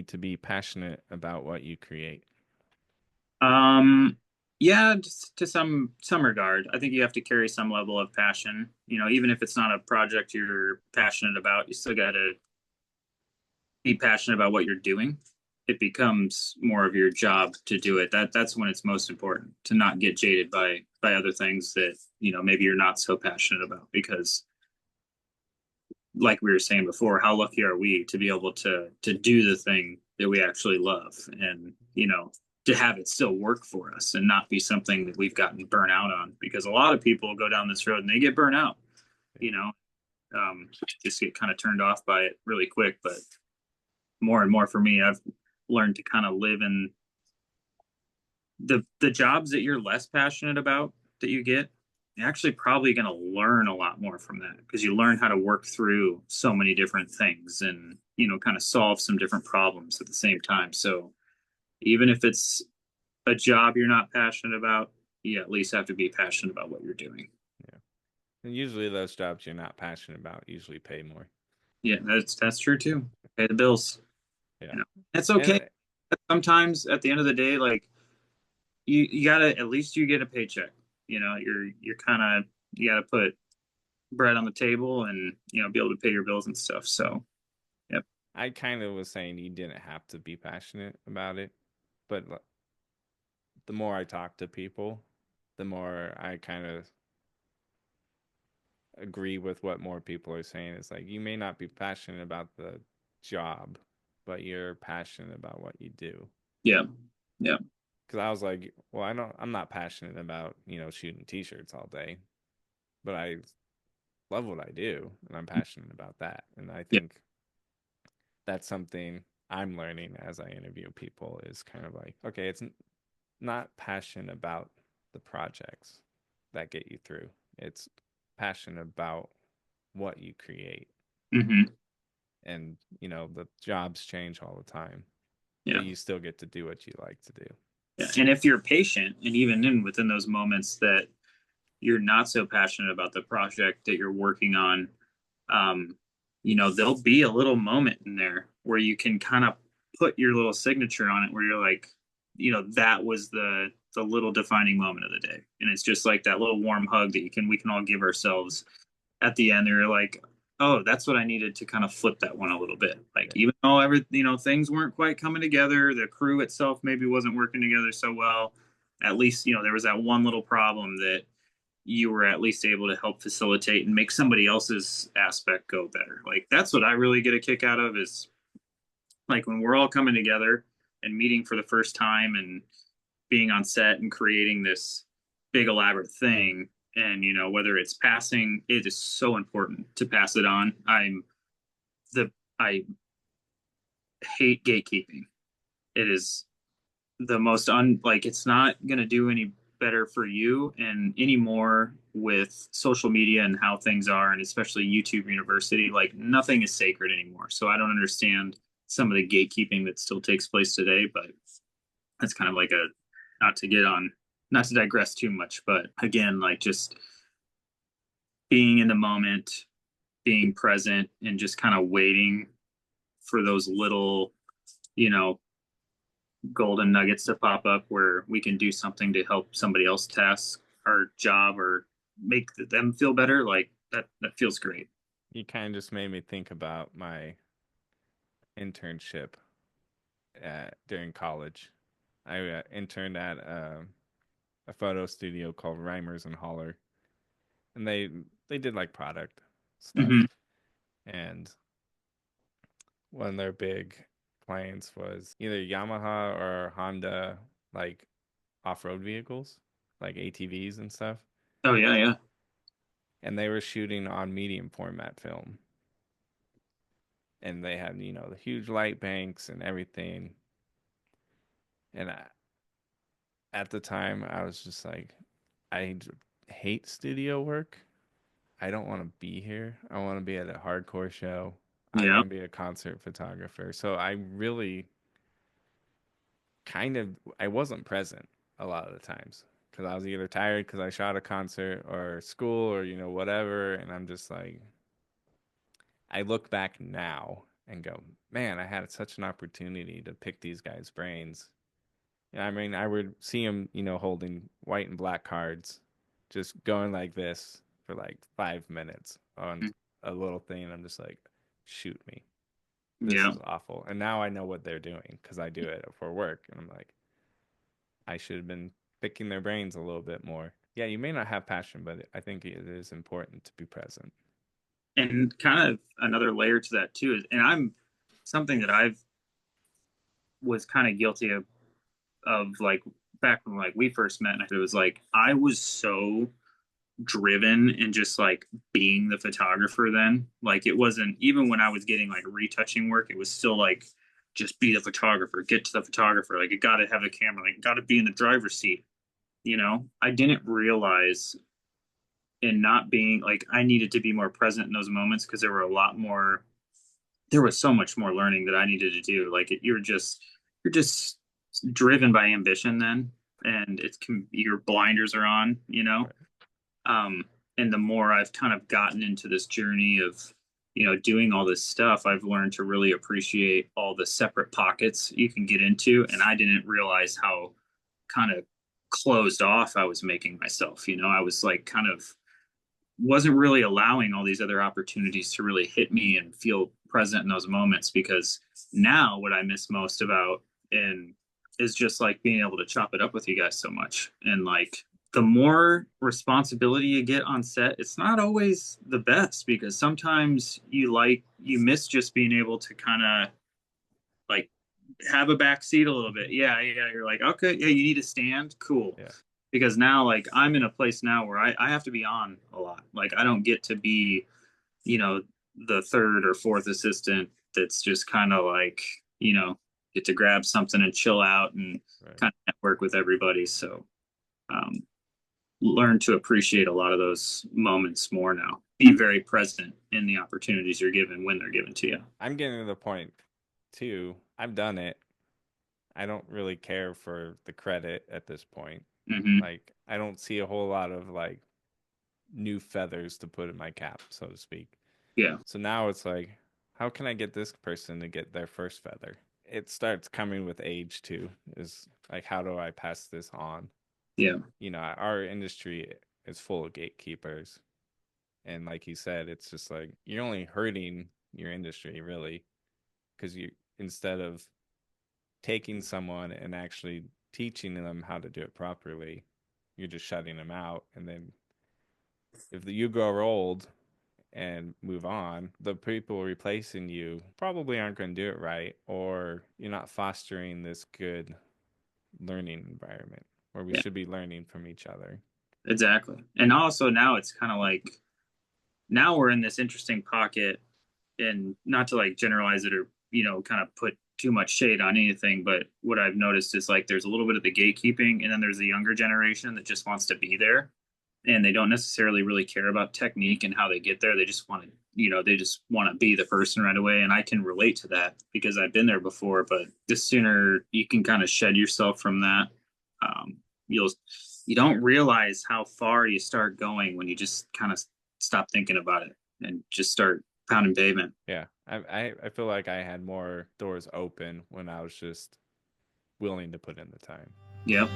need to be passionate about what you create? Um, yeah, just to some regard. I think you have to carry some level of passion. Even if it's not a project you're passionate about, you still got to be passionate about what you're doing. It becomes more of your job to do it. That's when it's most important to not get jaded by other things that, maybe you're not so passionate about because like we were saying before, how lucky are we to be able to do the thing that we actually love and, to have it still work for us and not be something that we've gotten burnt out on because a lot of people go down this road and they get burnt out, you know, just get kind of turned off by it really quick. But more and more for me, I've learned to kind of live in the jobs that you're less passionate about that you get, you're actually probably going to learn a lot more from that because you learn how to work through so many different things and kind of solve some different problems at the same time. So even if it's a job you're not passionate about, you at least have to be passionate about what you're doing. Yeah. And usually those jobs you're not passionate about usually pay more. Yeah, that's true too. Pay the bills. Yeah. you know it's okay. And Sometimes at the end of the day, like you gotta, at least you get a paycheck. You're kind of, you gotta put bread on the table and be able to pay your bills and stuff. So yep. I kind of was saying you didn't have to be passionate about it, but the more I talk to people, the more I kind of agree with what more people are saying. It's like you may not be passionate about the job, but you're passionate about what you do. Yeah. Yeah. Because I was like, well, I'm not passionate about shooting t-shirts all day, but I love what I do, and I'm passionate about that. And I Yeah. think that's something I'm learning as I interview people is kind of like, okay, it's not passion about the projects that get you through. It's passion about what you create. Hmm. And, the jobs change all the time, Yeah. but you still get to do what you like to do. Yeah. And if you're patient, and even within those moments that you're not so passionate about the project that you're working on, um, there'll be a little moment in there where you can kind of put your little signature on it, where you're like, that was the little defining moment of the day, and it's just like that little warm hug that we can all give ourselves at the end. They're like, oh, that's what I needed to kind of flip that one a little bit. Like, Yeah. even though things weren't quite coming together, the crew itself maybe wasn't working together so well. At least, there was that one little problem that you were at least able to help facilitate and make somebody else's aspect go better. Like, that's what I really get a kick out of, is like when we're all coming together and meeting for the first time and being on set and creating this big elaborate thing. And whether it's passing, it is so important to pass it on. The I hate gatekeeping. It is the most like, it's not going to do any better for you, and anymore with social media and how things are, and especially YouTube University, like nothing is sacred anymore. So I don't understand some of the gatekeeping that still takes place today. But that's kind of like a, not to get on, not to digress too much, but again, like just being in the moment, being present, and just kind of waiting for those little, you know, golden nuggets to pop up where we can do something to help somebody else task or job or make them feel better. Like that feels great. You kind of just made me think about my internship during college. I interned at a photo studio called Reimers and Holler, and they did like product stuff. Hmm. And one of their big clients was either Yamaha or Honda, like off-road vehicles, like ATVs and stuff. Oh yeah, yeah. And they were shooting on medium format film, and they had the huge light banks and everything. And at the time, I was just like, I hate studio work. I don't want to be here. I want to be at a hardcore show. I Yeah. want to be a concert photographer. So I really I wasn't present a lot of the times because I was either tired because I shot a concert or school or whatever. And I'm just like, I look back now and go, man, I had such an opportunity to pick these guys' brains. I mean, I would see them, holding white and black cards, just going like this for like 5 minutes on a little thing. And I'm just like, shoot me. This Yeah. is awful. And now I know what they're doing because I do it for work. And I'm like, I should have been picking their brains a little bit more. Yeah, you may not have passion, but I think it is important to be present. And kind of another layer to that too is, and I'm something that I've was kind of guilty of like back when like we first met, and it was like I was so driven and just like being the photographer then. Like it wasn't even when I was getting like retouching work, it was still like just be the photographer, get to the photographer. Like you got to have a camera, like got to be in the driver's seat. You know, I didn't realize in not being like I needed to be more present in those moments because there were a lot more. There was so much more learning that I needed to do. Like you're just driven by ambition then, and it's your blinders are on. You know, Right. um, and the more I've kind of gotten into this journey of, doing all this stuff, I've learned to really appreciate all the separate pockets you can get into. And I didn't realize how kind of closed off I was making myself. I was like kind of wasn't really allowing all these other opportunities to really hit me and feel present in those moments because now what I miss most about and is just like being able to chop it up with you guys so much and like the more responsibility you get on set it's not always the best because sometimes you miss just being able to kind of like have a back seat a little bit. Yeah, you're like okay, yeah, you need to stand, cool, Yeah. because now like I'm in a place now where I have to be on a lot. Like I don't get to be, you know, the third or fourth assistant that's just kind of like, get to grab something and chill out and Right. kind of network with everybody. So um, learn to appreciate a lot of those moments more now. Be very present in the opportunities you're given when they're given to you. I'm getting to the point too. I've done it. I don't really care for the credit at this point. Hmm. Like, I don't see a whole lot of like new feathers to put in my cap, so to speak. Yeah. So now it's like, how can I get this person to get their first feather? It starts coming with age too, is like, how do I pass this on? Yeah. Our industry is full of gatekeepers. And like you said, it's just like, you're only hurting your industry really, because instead of taking someone and actually teaching them how to do it properly, you're just shutting them out. And then if you grow old and move on, the people replacing you probably aren't going to do it right, or you're not fostering this good learning environment where we Yeah. should be learning from each other. Exactly. And also now it's kind of like now we're in this interesting pocket and not to like generalize it or kind of put too much shade on anything, but what I've noticed is like there's a little bit of the gatekeeping and then there's the younger generation that just wants to be there and they don't necessarily really care about technique and how they get there. They just want to they just want to be the person right away, and I can relate to that because I've been there before. But the sooner you can kind of shed yourself from that, um, you'll you don't realize how far you start going when you just kind of stop thinking about it and just start pounding pavement. Yeah, I feel like I had more doors open when I was just willing to put in the time. Yep.